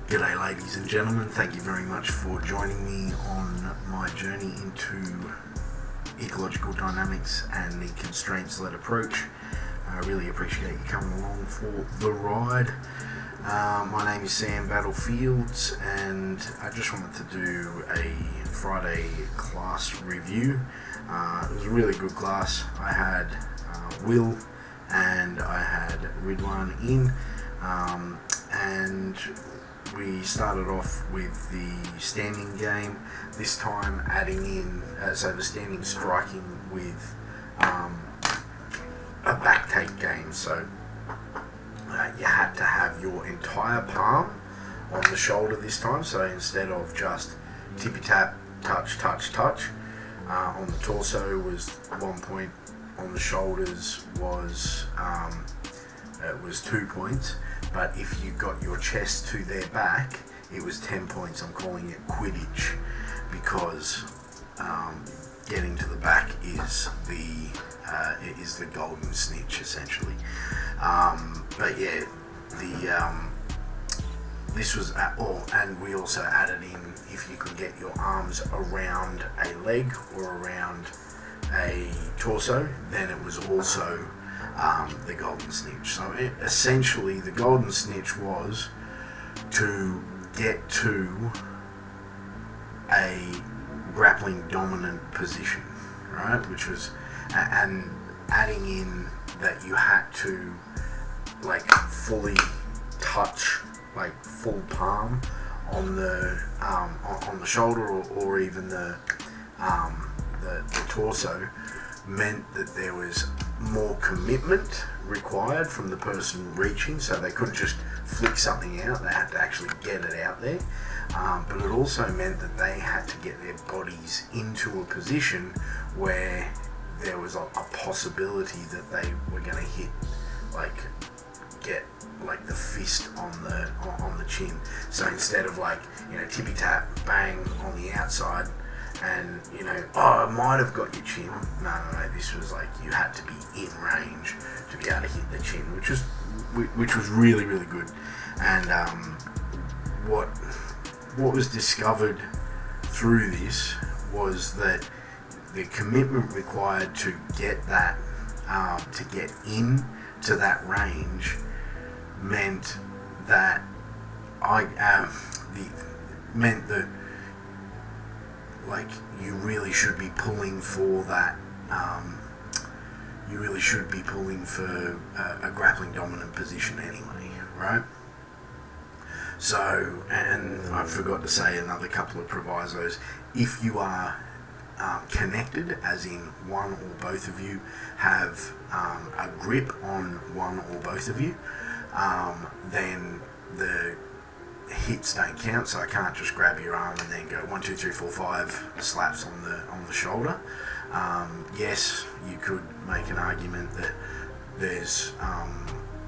G'day ladies and gentlemen, thank you very much for joining me on my journey into ecological dynamics and the constraints-led approach. I really appreciate you coming along for the ride. My name is Sam Battlefields and I just wanted to do a Friday class review. It was a really good class. I had Will and I had Ridwan in, and we started off with the standing game, this time adding in, so the standing striking with a back take game. So you had to have your entire palm on the shoulder this time, so instead of just tippy tap, touch, touch, touch, on the torso was 1 point, on the shoulders was 2 points, but if you got your chest to their back, it was 10 points. I'm calling it Quidditch because getting to the back is the golden snitch essentially. But yeah, this was and we also added in, if you can get your arms around a leg or around a torso, then it was also the golden snitch. So essentially the golden snitch was to get to a grappling dominant position, right? Which was, and adding in that you had to like fully touch, like full palm on the shoulder or even the torso, meant that there was more commitment required from the person reaching, so they couldn't just flick something out, they had to actually get it out there. But it also meant that they had to get their bodies into a position where there was a possibility that they were going to get like the fist on the chin. So instead of like, tippy tap bang on the outside and I might have got your chin, no, this was like you had to be in range to be able to hit the chin, which was really, really good. And what was discovered through this was that the commitment required to get that to get in to that range meant that like you really should be pulling for that. You really should be pulling for a grappling dominant position anyway, right? So, and I forgot to say another couple of provisos. If you are connected, as in one or both of you have a grip on one or both of you, then the hits don't count. So I can't just grab your arm and then go 1, 2, 3, 4, 5 slaps on the shoulder. Yes, you could make an argument that there's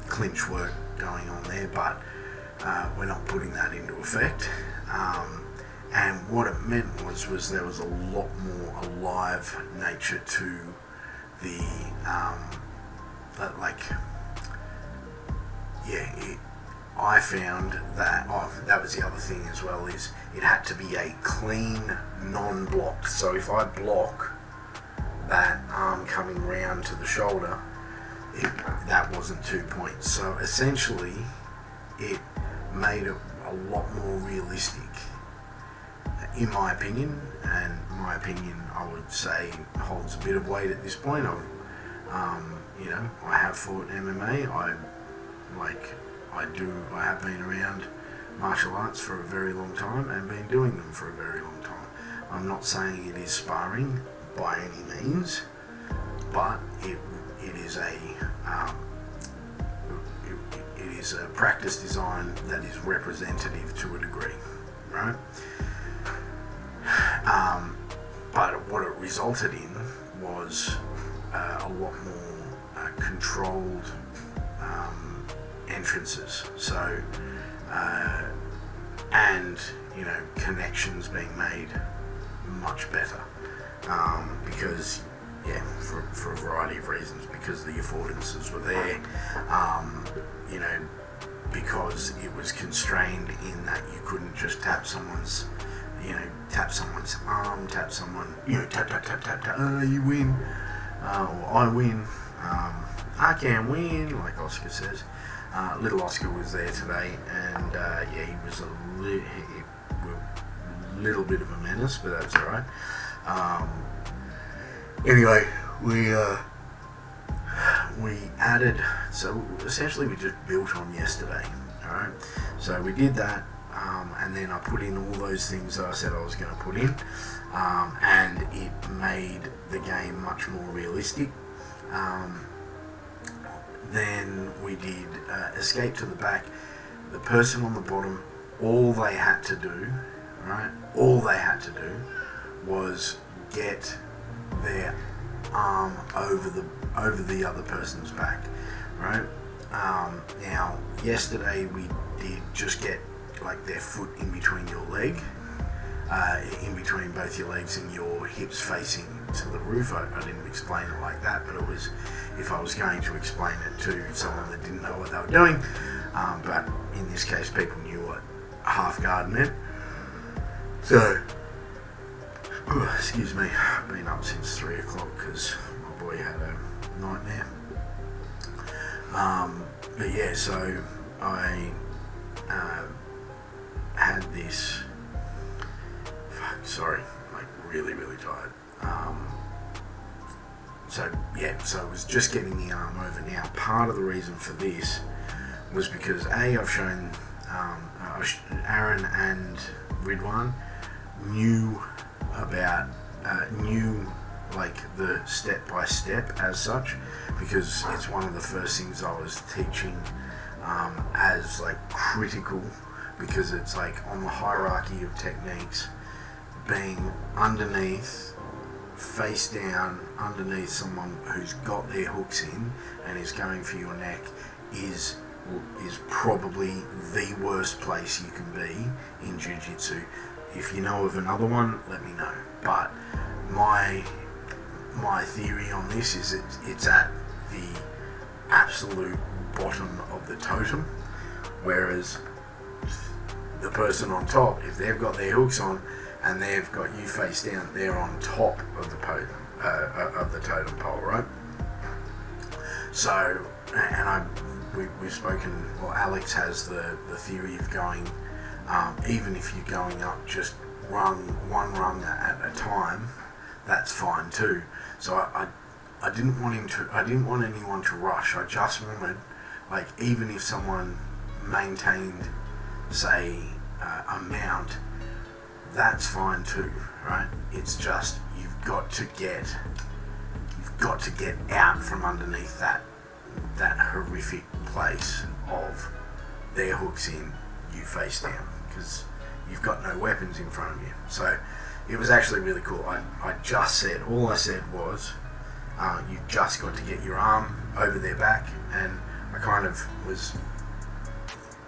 clinch work going on there, but we're not putting that into effect. And what it meant was there was a lot more alive nature to the I found that, that was the other thing as well, is it had to be a clean, non-blocked. So if I block that arm coming round to the shoulder, that wasn't 2 points. So essentially, it made it a lot more realistic, in my opinion. And my opinion, I would say, holds a bit of weight at this point. I have fought MMA. I have been around martial arts for a very long time and been doing them for a very long time. I'm not saying it is sparring by any means, but it is a practice design that is representative to a degree, right? But what it resulted in was a lot more controlled entrances. So and connections being made much better, because for a variety of reasons, because the affordances were there. because it was constrained in that you couldn't just tap someone's arm, tap someone, tap, you win, or I win, I can win, like Oscar says. Little Oscar was there today, and he was a little bit of a menace, but that's alright. Anyway, we added, so essentially we just built on yesterday, alright? So we did that, and then I put in all those things that I said I was going to put in, and it made the game much more realistic. Then we did escape to the back. The person on the bottom, all they had to do, right? All they had to do was get their arm over the other person's back, right? Now, yesterday we did just get like their foot in between your leg, in between both your legs and your hips facing to the roof. I didn't explain it like that, but it was, if I was going to explain it to someone that didn't know what they were doing, but in this case people knew what half guard meant. So, excuse me, I've been up since 3 o'clock because my boy had a nightmare. But yeah, so I had this, like really tired. So I was just getting the arm over. Now, part of the reason for this was because I've shown Aaron and Ridwan knew like the step by step as such, because it's one of the first things I was teaching as like critical, because it's like on the hierarchy of techniques, being underneath, face down, underneath someone who's got their hooks in and is going for your neck is probably the worst place you can be in jiu-jitsu. If you know of another one, let me know. But my theory on this is it's at the absolute bottom of the totem, whereas the person on top, if they've got their hooks on and they've got you face down, they're on top of the totem pole, right? So, and we've spoken, well, Alex has the theory of going, even if you're going up just one rung at a time, that's fine too. So I didn't want anyone to rush. I just wanted, like, even if someone maintained, say, a mount, that's fine too, right? It's just you've got to get out from underneath that horrific place of their hooks in, you face down, because you've got no weapons in front of you. So it was actually really cool. All I said was, you've just got to get your arm over their back, and I kind of was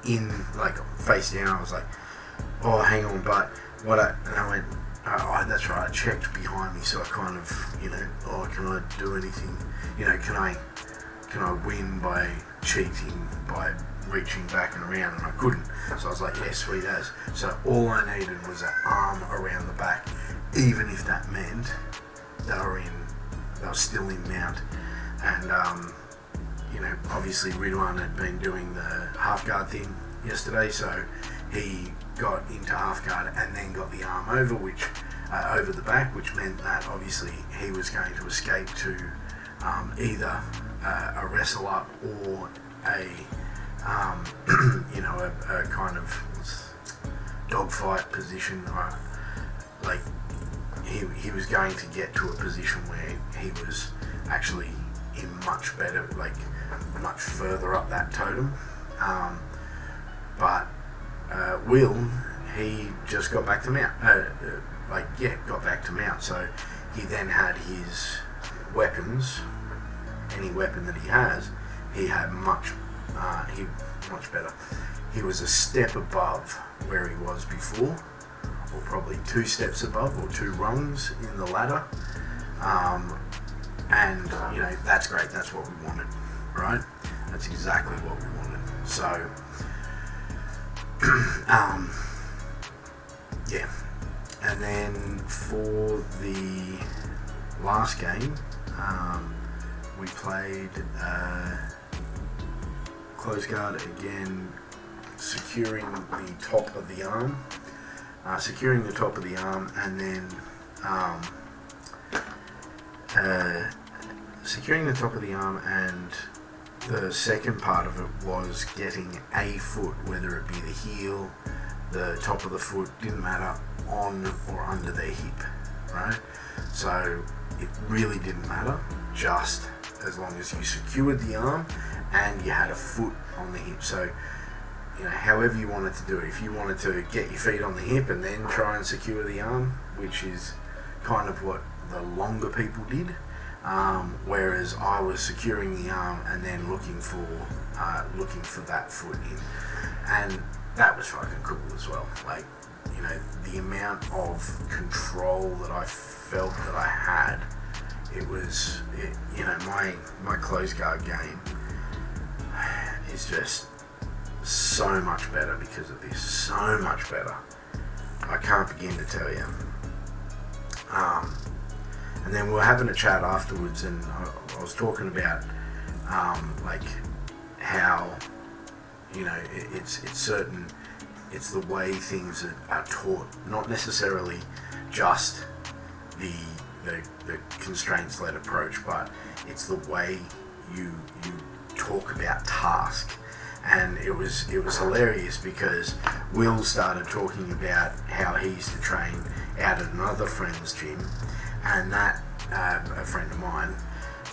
in, like, face down. I was like, oh, hang on, but and I went, oh, that's right, I checked behind me, so I kind of, oh, can I do anything? Can I win by cheating, by reaching back and around? And I couldn't. So I was like, yeah, sweet as. So all I needed was an arm around the back, even if that meant they were still in mount. And, obviously Ridwan had been doing the half guard thing yesterday, so he got into half guard and then got the arm over, over the back, which meant that obviously he was going to escape to either a wrestle up or a kind of dogfight position. Like he was going to get to a position where he was actually in much further up that totem. But Will, he just got back to mount. Got back to mount. So he then had his weapons. Any weapon that he has, he had much better. He was a step above where he was before, or probably 2 steps above, or 2 rungs in the ladder. And that's great. That's what we wanted, right? That's exactly what we wanted. So Yeah. And then for the last game, we played close guard again, securing the top of the arm, and then securing the top of the arm, and the second part of it was getting a foot, whether it be the heel, the top of the foot, didn't matter, on or under their hip, right? So it really didn't matter, just as long as you secured the arm and you had a foot on the hip. So, you know, however you wanted to do it. If you wanted to get your feet on the hip and then try and secure the arm, which is kind of what the longer people did, whereas I was securing the arm and then looking for that foot in, and that was fucking cool as well. Like, you know, the amount of control that I felt that I had, you know, my close guard game is just so much better because of this. So much better. I can't begin to tell you. And then we were having a chat afterwards, and I was talking about like how, you know, it's certain, it's the way things are taught, not necessarily just the constraints-led approach, but it's the way you talk about task. And it was hilarious because Will started talking about how he used to train out at another friend's gym, and that a friend of mine,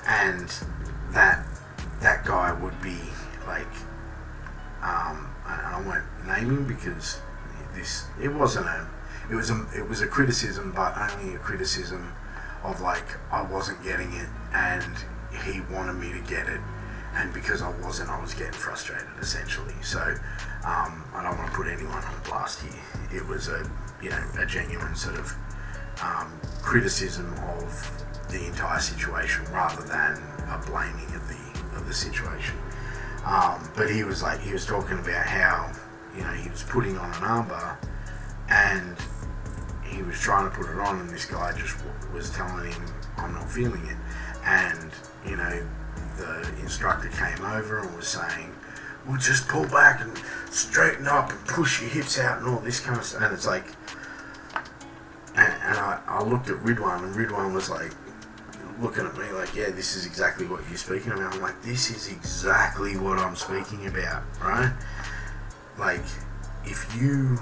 and that guy would be like, I won't name him because it was a criticism, but only a criticism of like I wasn't getting it and he wanted me to get it, and because I wasn't, I was getting frustrated essentially. So I don't want to put anyone on blast here. It was a genuine sort of criticism of the entire situation rather than a blaming of the situation. But he was talking about how, you know, he was putting on an armbar and he was trying to put it on, and this guy just was telling him, I'm not feeling it. And, you know, the instructor came over and was saying, well, just pull back and straighten up and push your hips out and all this kind of stuff. And it's like, and I looked at Ridwan, and Ridwan was like looking at me like, yeah, this is exactly what you're speaking about. I'm like, this is exactly what I'm speaking about, right? Like, if you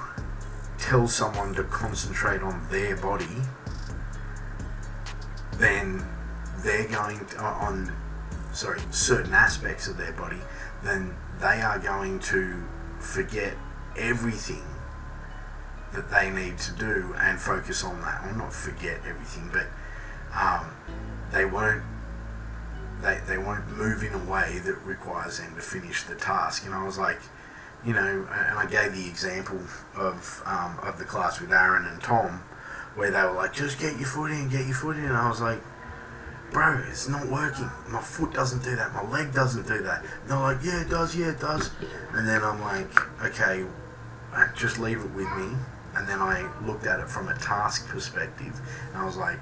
tell someone to concentrate on their body, then they're going to, on certain aspects of their body, then they are going to forget everything that they need to do and focus on that. Well, not forget everything, but they won't move in a way that requires them to finish the task. And I was like, you know, and I gave the example of the class with Aaron and Tom, where they were like, just get your foot in, and I was like, bro, it's not working. My foot doesn't do that, my leg doesn't do that. And they're like, yeah, it does. And then I'm like, okay, just leave it with me. And then I looked at it from a task perspective, and I was like,